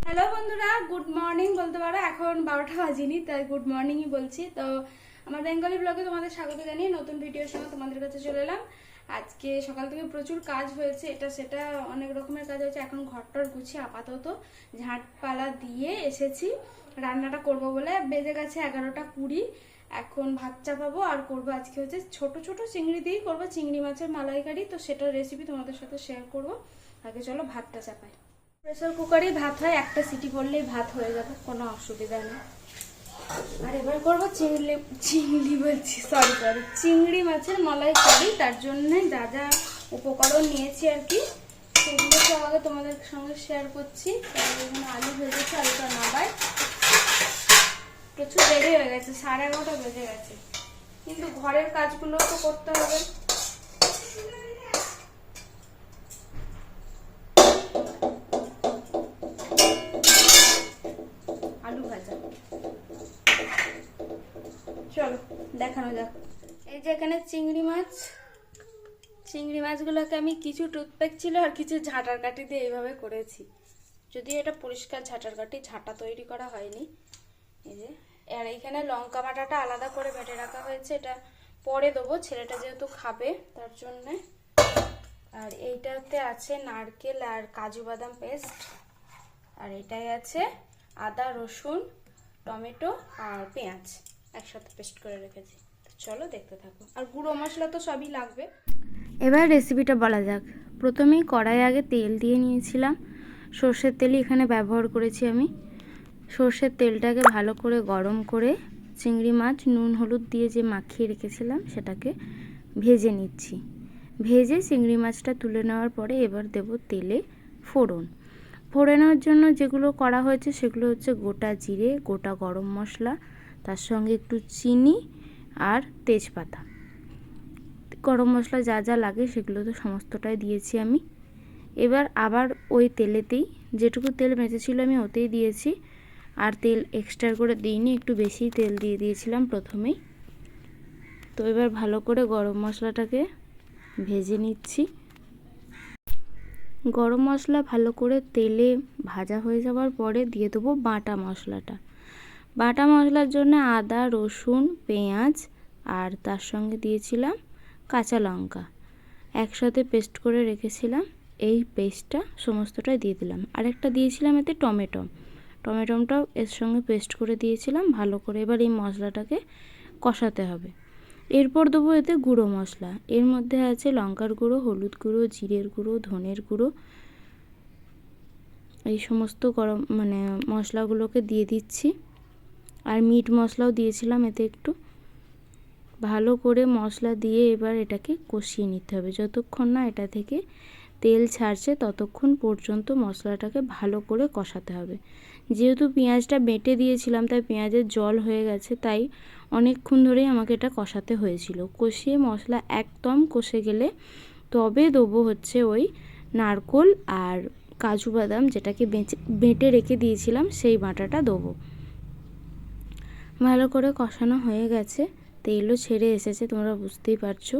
Hello বন্ধুরা, good morning বলতে পারো। এখন 12টা বাজিনি, তাই গুড মর্নিংই বলছি। তো আমার বেঙ্গলি ব্লগে তোমাদের স্বাগত জানিয়ে নতুন ভিডিওর সঙ্গে তোমাদের কাছে চলে এলাম। আজকে সকাল থেকে প্রচুর কাজ হয়েছে, এটা সেটা অনেক রকমের কাজ হয়েছে। এখন ঘরটর গুছিয়ে আপাতত ঝাঁটপালা দিয়ে এসেছি রান্নাটা করব বলে। বেজে গেছে 11টা 20। এখন ভাত চাপাবো আর করবো আজকে হচ্ছে ছোট ছোট চিংড়ি দিয়েই করবো, চিংড়ি মাছের মালাইকারি। তো সেটার রেসিপি তোমাদের সাথে শেয়ার করবো। আগে চলো ভাতটা চাপাই। প্রেসার কুকারেই ভাত হয়, একটা সিটি পড়লেই ভাত হয়ে যাবে, কোনো অসুবিধা নেই। আর এবার করবো চিংড়ি মাছের মালাইকারি। তার জন্য যা যা উপকরণ নিয়েছি আর কি, সেগুলো সব আগে তোমাদের সঙ্গে শেয়ার করছি। এখানে আলু ভেজেছি, আলুটা নামাই। প্রচুর দেরি হয়ে গেছে, 11:30 বেজে গেছে, কিন্তু ঘরের কাজগুলো তো করতে হবে। আলু ভাজা, চলো দেখানো যাক। এই যে এখানে চিংড়ি মাছগুলোকে আমি কিছু টুথপেক ছিল আর কিছু ঝাঁটার কাঠি দিয়ে এইভাবে করেছি। যদিও এটা পরিষ্কার ঝাঁটার কাঠি, ঝাঁটা তৈরি করা হয়নি। এই যে, আর এইখানে লঙ্কা বাটাটা আলাদা করে বেটে রাখা হয়েছে, এটা পরে দেবো, ছেলেটা যেহেতু খাবে তার জন্যে। আর এইটাতে আছে নারকেল আর কাজু বাদাম পেস্ট। আর এটাই আছে আদা রসুন টমেটো আর পেঁয়াজ একসাথে পেস্ট করে রেখেছি। চলো দেখতে থাকো। আর গুঁড়ো মশলা তো সবই লাগবে। এবার রেসিপিটা বলা যাক। প্রথমেই কড়াই আগে তেল দিয়ে নিয়েছিলাম, সর্ষের তেলই এখানে ব্যবহার করেছি আমি। সর্ষের তেলটাকে ভালো করে গরম করে চিংড়ি মাছ নুন হলুদ দিয়ে যে মাখিয়ে রেখেছিলাম সেটাকে ভেজে নিচ্ছি। ভেজে চিংড়ি মাছটা তুলে নেওয়ার পরে এবার দেব তেলে ফোড়ন। ফোড়ানোর জন্য যেগুলো করা হয়েছে সেগুলো হচ্ছে গোটা জিরে, গোটা গরম মশলা, তার সঙ্গে একটু চিনি আর তেজপাতা। গরম মশলা যা যা লাগে সেগুলো তো সমস্তটাই দিয়েছি আমি। এবার আবার ওই তেলেতেই যেটুকু তেল বেঁচেছিল আমি ওতেই দিয়েছি, আর তেল এক্সট্রা করে দিইনি, একটু বেশি তেল দিয়ে দিয়েছিলাম প্রথমেই। তো এবার ভালো করে গরম মশলাটাকে ভেজে নিচ্ছি। গরম মশলা ভালো করে তেলে ভাজা হয়ে যাওয়ার পরে দিয়ে দেবো বাটা মশলাটা। বাটা মশলার জন্য আদা রসুন পেঁয়াজ আর তার সঙ্গে দিয়েছিলাম কাঁচা লঙ্কা, একসাথে পেস্ট করে রেখেছিলাম। এই পেস্টটা সমস্তটাই দিয়ে দিলাম। আরেকটা দিয়েছিলাম এতে টমেটোটাও এর সঙ্গে পেস্ট করে দিয়েছিলাম ভালো করে। এবার এই মশলাটাকে কষাতে হবে। এরপর দেবো এতে গুঁড়ো মশলা। এর মধ্যে আছে লঙ্কার গুঁড়ো, হলুদ গুঁড়ো, জিরের গুঁড়ো, ধনের গুঁড়ো। এই সমস্ত গরম মশলাগুলোকে দিয়ে দিচ্ছি। আর মিট মশলাও দিয়েছিলাম এতে একটু। ভালো করে মশলা দিয়ে এবার এটাকে কষিয়ে নিতে হবে। যতক্ষণ না এটা থেকে তেল ছাড়ছে ততক্ষণ পর্যন্ত মশলাটাকে ভালো করে কষাতে হবে। যেহেতু পেঁয়াজটা বেটে দিয়েছিলাম তাই পেঁয়াজের জল হয়ে গেছে, তাই অনেকক্ষণ ধরেই আমাকে এটা কষাতে হয়েছিল। কষিয়ে মশলা একদম কষে গেলে তবে দেবো হচ্ছে ওই নারকেল আর কাজু বাদাম যেটাকে বেটে রেখে দিয়েছিলাম, সেই বাটাটা দেবো। ভালো করে কষানো হয়ে গেছে, তেলও ছেড়ে এসেছে, তোমরা বুঝতেই পারছো।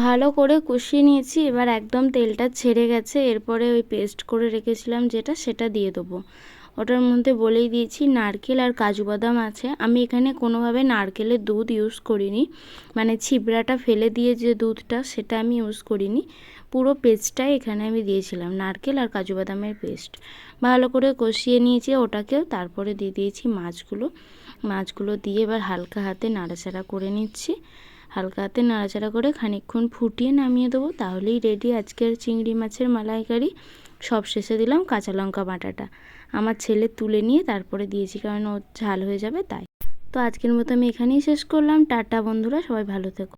ভালো করে কষিয়ে নিয়েছি, এবার একদম তেলটা ছেড়ে গেছে। এরপরে ওই পেস্ট করে রেখেছিলাম সেটা দিয়ে দেবো। ওটার মধ্যে বলেই দিয়েছি নারকেল আর কাজু বাদাম আছে। আমি এখানে কোনোভাবে নারকেলের দুধ ইউজ করিনি, ছিবড়াটা ফেলে দিয়ে যে দুধটা সেটা আমি ইউজ করিনি। পুরো পেস্টটাই এখানে আমি দিয়েছিলাম, নারকেল আর কাজু বাদামের পেস্ট। ভালো করে কষিয়ে নিয়েছি ওটাকেও। তারপরে দিয়ে দিয়েছি মাছগুলো দিয়ে এবার হালকা হাতে নাড়াচাড়া করে নিচ্ছি। হালকা হাতে নাড়াচাড়া করে খানিকক্ষণ ফুটিয়ে নামিয়ে দেবো, তাহলেই রেডি আজকের চিংড়ি মাছের মালাইকারি। সব শেষে দিলাম কাঁচা লঙ্কা বাটাটা। আমার ছেলে তুলে নিয়ে তারপরে দিয়েছি, কারণ ও ঝাল হয়ে যাবে তাই। তো আজকের মতো আমি এখানেই শেষ করলাম। টাটা বন্ধুরা, সবাই ভালো থেকো।